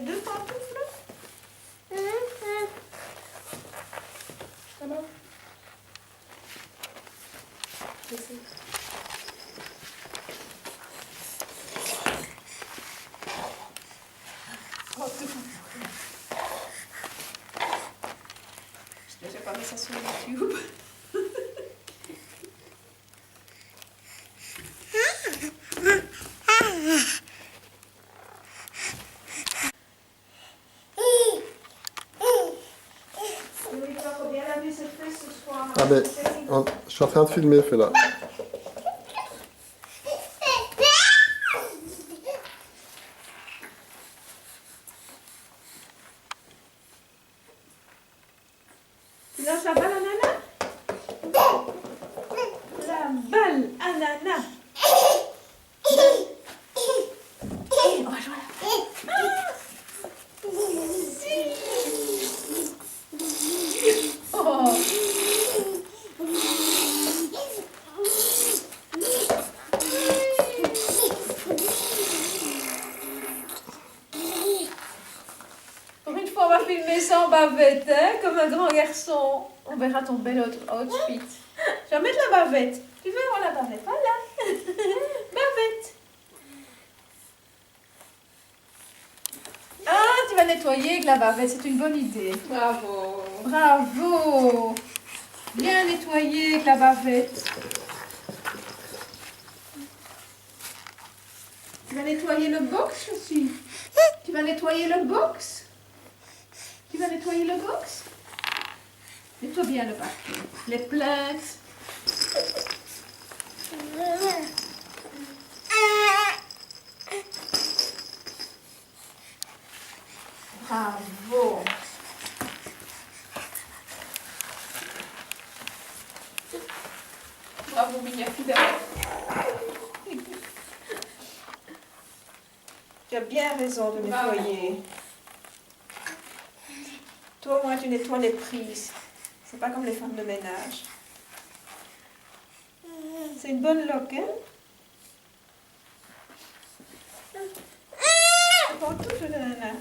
les deux pantoufles. Alors, j'essaie. Oh, tout. Je n'ai pas mis ça sur YouTube. Ah ben, je suis en train de filmer, fais là. Tu lances la balle ananas? La balle ananas. On va jouer là. Oh. Pour une fois, on va filmer sans bavette, hein, comme un grand garçon. On verra ton bel outfit. Je vais mettre la bavette. Tu veux voir la bavette? Voilà. Bavette. Ah, tu vas nettoyer avec la bavette. C'est une bonne idée. Bravo. Bravo. Bien nettoyer avec la bavette. Tu vas nettoyer le box aussi. Tu vas nettoyer le box. Tu vas nettoyer le box. Nettoie bien le papier. Les plaintes. Bravo. Bravo, Mignafida. Tu as bien raison de nettoyer. Toi, au moins, tu nettoies les prises. C'est pas comme les femmes de ménage. C'est une bonne loque, hein? Bon, tout, nana.